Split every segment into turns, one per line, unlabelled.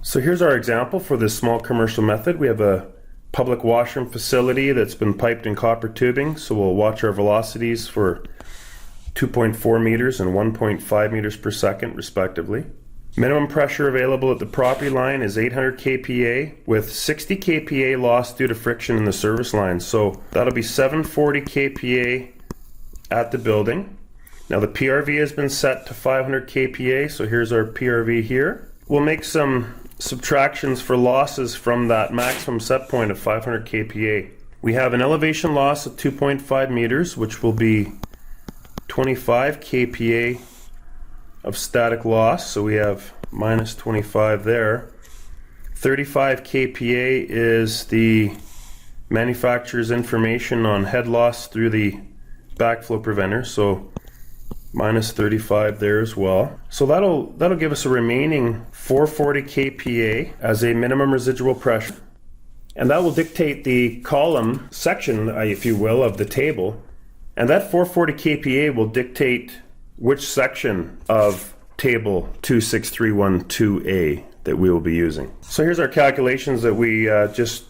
So here's our example for this small commercial method. We have a public washroom facility that's been piped in copper tubing, so we'll watch our velocities for 2.4 meters and 1.5 meters per second respectively. Minimum pressure available at the property line is 800 kPa with 60 kPa lost due to friction in the service line. So that'll be 740 kPa at the building. Now the PRV has been set to 500 kPa, so here's our PRV here. We'll make some subtractions for losses from that maximum set point of 500 kPa. We have an elevation loss of 2.5 meters, which will be 25 kPa of static loss, so we have minus 25 there. 35 kPa is the manufacturer's information on head loss through the backflow preventer, so minus 35 there as well. So that'll give us a remaining 440 kPa as a minimum residual pressure, and that will dictate the column section, if you will, of the table. And that 440 kPa will dictate which section of table 26312A that we will be using. So here's our calculations that we just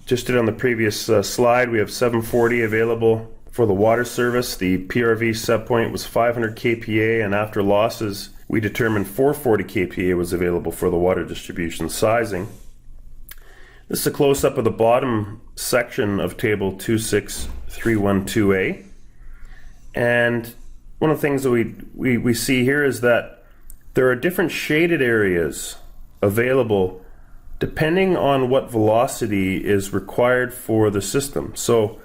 did on the previous slide. We have 740 available for the water service. The PRV set point was 500 kPa, and after losses we determined 440 kPa was available for the water distribution sizing. This is a close-up of the bottom section of table 26312A. And one of the things that we see here is that there are different shaded areas available depending on what velocity is required for the system. So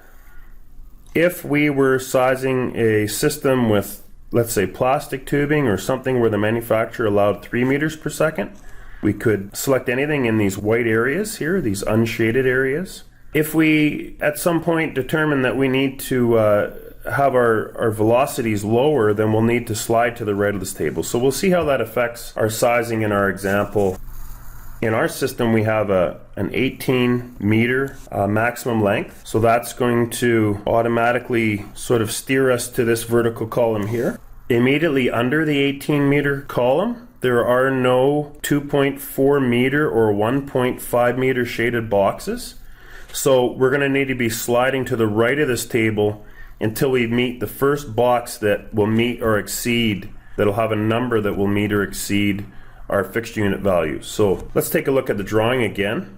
if we were sizing a system with, let's say, plastic tubing or something where the manufacturer allowed 3 meters per second, we could select anything in these white areas here, these unshaded areas. If we at some point determine that we need to have our velocities lower, then we'll need to slide to the right of this table. So we'll see how that affects our sizing in our example. In our system we have an 18 meter maximum length, so that's going to automatically sort of steer us to this vertical column here. Immediately under the 18 meter column there are no 2.4 meter or 1.5 meter shaded boxes, so we're going to need to be sliding to the right of this table until we meet the first box that will meet or exceed, that'll have a number that will meet or exceed our fixed unit value. So let's take a look at the drawing again.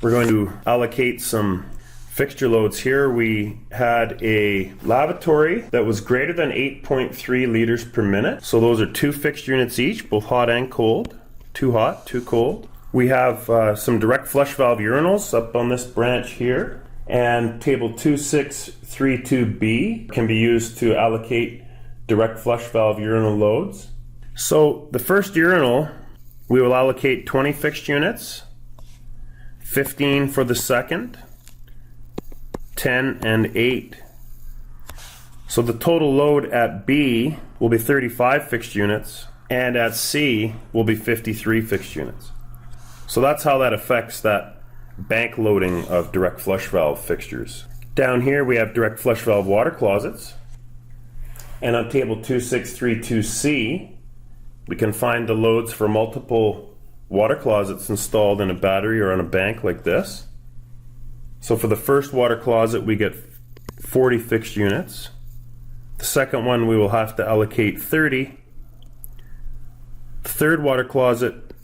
We're going to allocate some fixture loads here. We had a lavatory that was greater than 8.3 liters per minute. So those are 2 fixed units each, both hot and cold. 2 hot, 2 cold. We have some direct flush valve urinals up on this branch here. And table 2632B can be used to allocate direct flush valve urinal loads. So the first urinal, we will allocate 20 fixed units, 15 for the second, 10 and 8. So the total load at B will be 35 fixed units, and at C will be 53 fixed units. So that's how that affects that bank loading of direct flush valve fixtures. Down here we have direct flush valve water closets, and on table 2632C we can find the loads for multiple water closets installed in a battery or on a bank like this. So for the first water closet we get 40 fixed units. The second one we will have to allocate 30. The third water closet,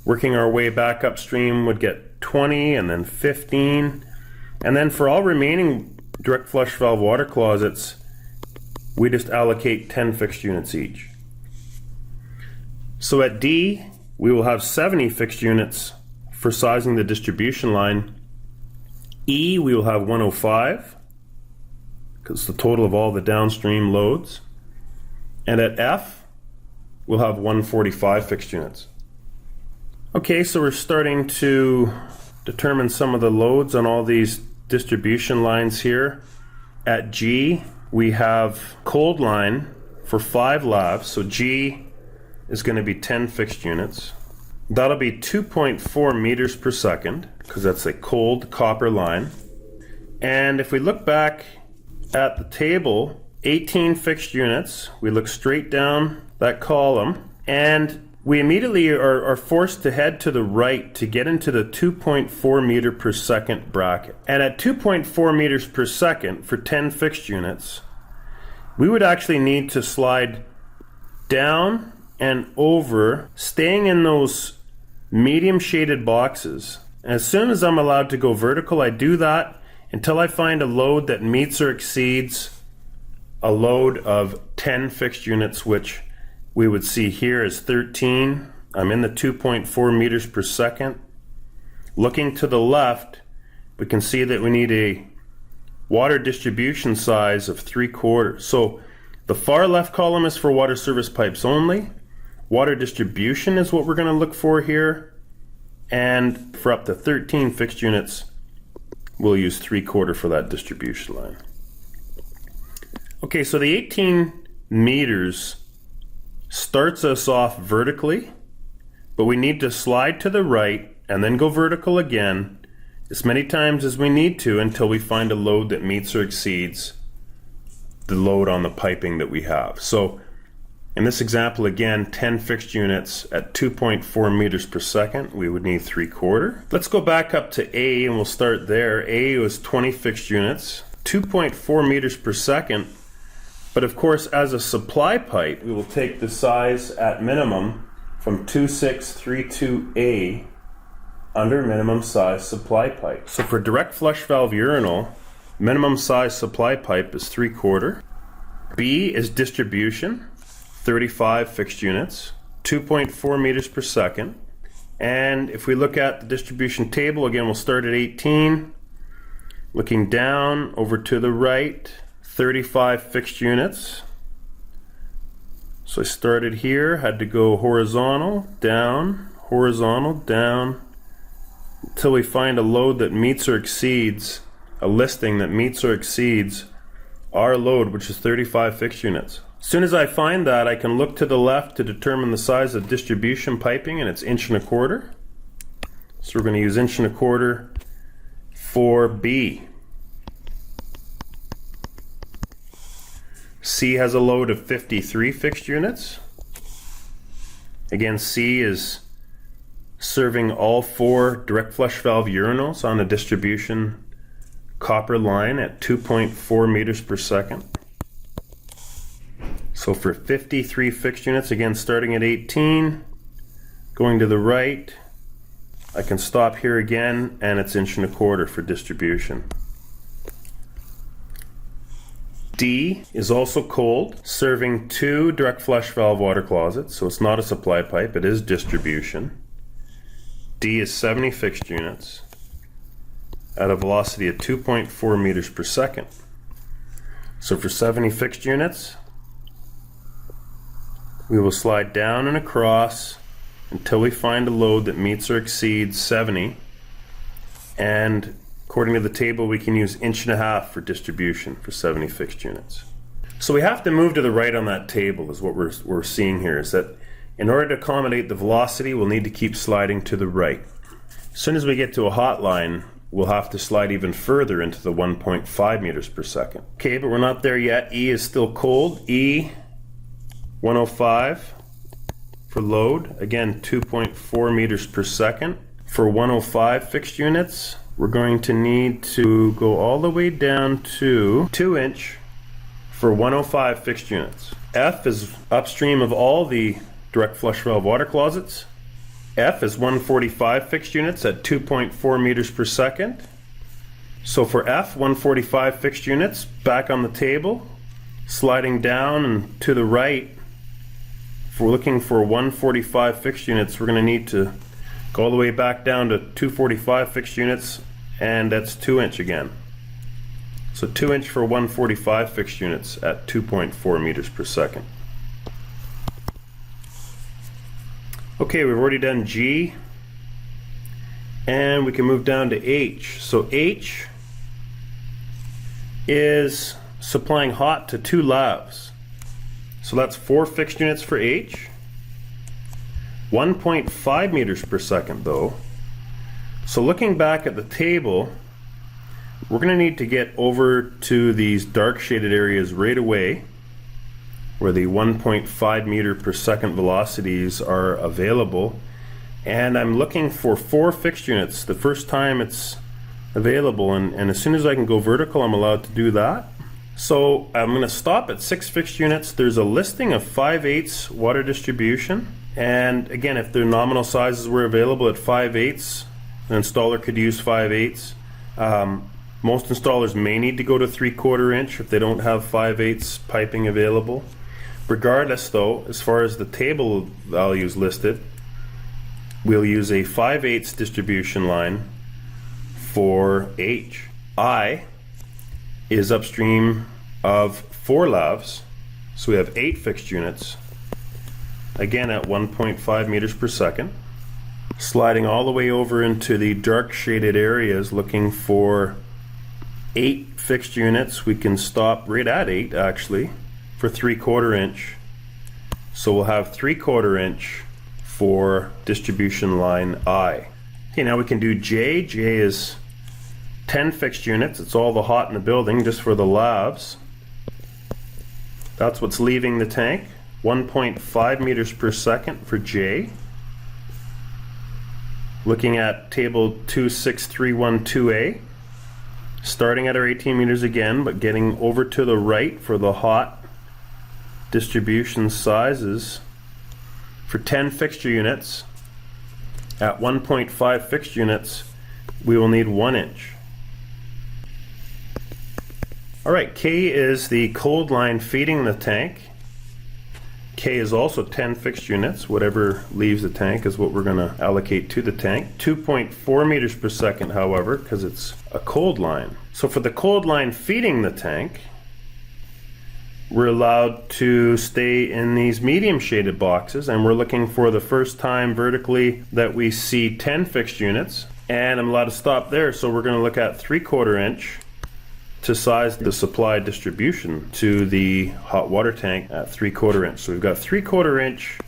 working our way back upstream, would get 20 and then 15. And then for all remaining direct flush valve water closets, we just allocate 10 fixed units each. So at D, we will have 70 fixed units for sizing the distribution line. E, we will have 105, because it's the total of all the downstream loads. And at F, we'll have 145 fixed units. Okay, so we're starting to determine some of the loads on all these distribution lines here. At G, we have cold line for 5 lavs, so G is going to be 10 fixed units. That'll be 2.4 meters per second, because that's a cold copper line. And if we look back at the table, 18 fixed units, we look straight down that column, and we immediately are forced to head to the right to get into the 2.4 meter per second bracket. And at 2.4 meters per second for 10 fixed units, we would actually need to slide down and over, staying in those medium shaded boxes. And as soon as I'm allowed to go vertical, I do that until I find a load that meets or exceeds a load of 10 fixed units, which we would see here is 13. I'm in the 2.4 meters per second. Looking to the left, we can see that we need a water distribution size of 3/4. So the far left column is for water service pipes only. Water distribution is what we're going to look for here. And for up to 13 fixed units, we'll use 3/4 for that distribution line. Okay, so the 18 meters starts us off vertically, but we need to slide to the right and then go vertical again as many times as we need to until we find a load that meets or exceeds the load on the piping that we have. So in this example, again, 10 fixed units at 2.4 meters per second, we would need 3/4. Let's go back up to A and we'll start there. A was 20 fixed units, 2.4 meters per second. But of course, as a supply pipe, we will take the size at minimum from 2632A under minimum size supply pipe. So for direct flush valve urinal, minimum size supply pipe is 3/4. B is distribution, 35 fixed units, 2.4 meters per second. And if we look at the distribution table, again, we'll start at 18. Looking down over to the right, 35 fixed units. So I started here, had to go horizontal, down, until we find a load that meets or exceeds, a listing that meets or exceeds our load, which is 35 fixed units. As soon as I find that, I can look to the left to determine the size of distribution piping, and it's 1.25 inches. So we're going to use 1.25 inches for B. C has a load of 53 fixed units. Again, C is serving all 4 direct flush valve urinals on the distribution copper line at 2.4 meters per second. So for 53 fixed units, again starting at 18, going to the right, I can stop here again and it's 1.25 inches for distribution. D is also cold, serving 2 direct flush valve water closets, so it's not a supply pipe, it is distribution. D is 70 fixed units at a velocity of 2.4 meters per second. So for 70 fixed units, we will slide down and across until we find a load that meets or exceeds 70, and according to the table, we can use 1.5 inches for distribution for 70 fixed units. So we have to move to the right on that table is what we're seeing here, is that in order to accommodate the velocity, we'll need to keep sliding to the right. As soon as we get to a hot line, we'll have to slide even further into the 1.5 meters per second. Okay, but we're not there yet. E is still cold. E, 105 for load. Again, 2.4 meters per second. For 105 fixed units, we're going to need to go all the way down to 2 inch for 105 fixed units. F is upstream of all the direct flush valve water closets. F is 145 fixed units at 2.4 meters per second. So for F, 145 fixed units, back on the table, sliding down and to the right. If we're looking for 145 fixed units, we're going to need to go all the way back down to 245 fixed units, and that's 2 inch again. So 2 inch for 145 fixed units at 2.4 meters per second. Okay, we've already done G, and we can move down to H. So H is supplying hot to 2 lavs. So that's 4 fixed units for H. 1.5 meters per second though. So looking back at the table, we're going to need to get over to these dark shaded areas right away where the 1.5 meter per second velocities are available. And I'm looking for 4 fixed units the first time it's available, and as soon as I can go vertical, I'm allowed to do that. So I'm going to stop at 6 fixed units. There's a listing of 5/8 water distribution, and again, if their nominal sizes were available at 5/8, an installer could use 5/8. Most installers may need to go to 3/4 inch if they don't have 5/8 piping available. Regardless though, as far as the table values listed, we'll use a 5/8 distribution line for H. I is upstream of 4 lavs, so we have 8 fixed units, again at 1.5 meters per second. Sliding all the way over into the dark shaded areas looking for 8 fixed units. We can stop right at 8 actually for 3/4 inch. So we'll have 3/4 inch for distribution line I. Okay, now we can do J. J is 10 fixed units. It's all the hot in the building just for the lavs. That's what's leaving the tank. 1.5 meters per second for J. Looking at table 26312A, starting at our 18 meters again, but getting over to the right for the hot distribution sizes. For 10 fixture units, at 1.5 fixed units, we will need 1 inch. Alright, K is the cold line feeding the tank. K is also 10 fixed units. Whatever leaves the tank is what we're going to allocate to the tank. 2.4 meters per second, however, because it's a cold line. So for the cold line feeding the tank, we're allowed to stay in these medium shaded boxes, and we're looking for the first time vertically that we see 10 fixed units, and I'm allowed to stop there. So we're going to look at 3/4 inch to size the supply distribution to the hot water tank at 3/4 inch. So we've got 3/4 inch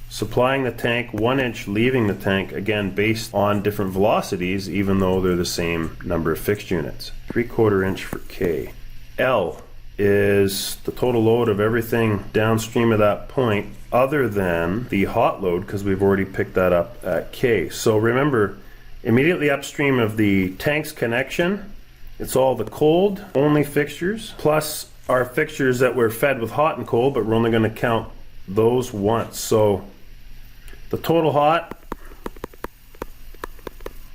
supplying the tank, 1 inch leaving the tank, again based on different velocities even though they're the same number of fixed units. 3/4 inch for K. L is the total load of everything downstream of that point other than the hot load, because we've already picked that up at K. So remember, immediately upstream of the tank's connection, it's all the cold only fixtures plus our fixtures that were fed with hot and cold, but we're only going to count those once. So the total hot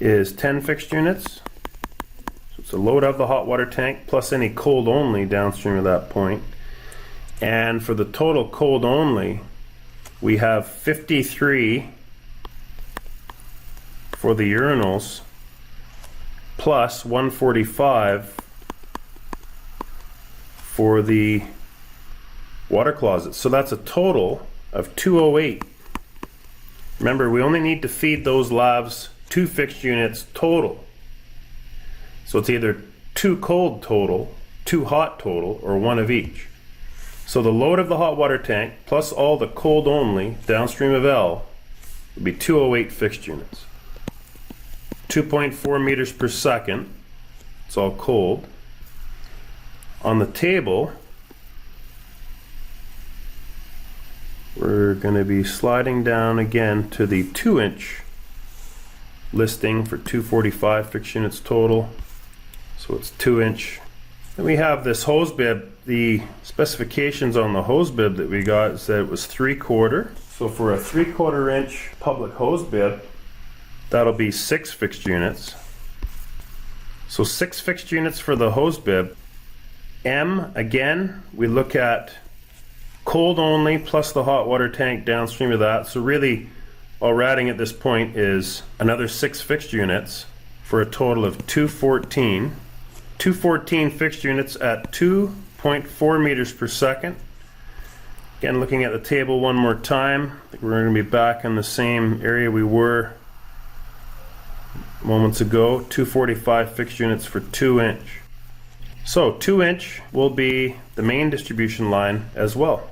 is 10 fixed units. So it's a load of the hot water tank plus any cold only downstream of that point. And for the total cold only, we have 53 for the urinals plus 145 for the water closet. So that's a total of 208. Remember, we only need to feed those lavs 2 fixed units total. So it's either 2 cold total, 2 hot total, or 1 of each. So the load of the hot water tank plus all the cold only downstream of L would be 208 fixed units. 2.4 meters per second. It's all cold. On the table, we're going to be sliding down again to the 2 inch listing for 245 fixed units total. So it's 2 inch. Then we have this hose bib. The specifications on the hose bib that we got said it was 3/4. So for a 3/4 inch public hose bib, that'll be 6 fixed units. So 6 fixed units for the hose bib. M, again, we look at cold only plus the hot water tank downstream of that. So really, all we're adding at this point is another 6 fixed units for a total of 214. 214 fixed units at 2.4 meters per second. Again, looking at the table one more time, I think we're going to be back in the same area we were moments ago. 245 fixed units for 2 inch. So 2 inch will be the main distribution line as well.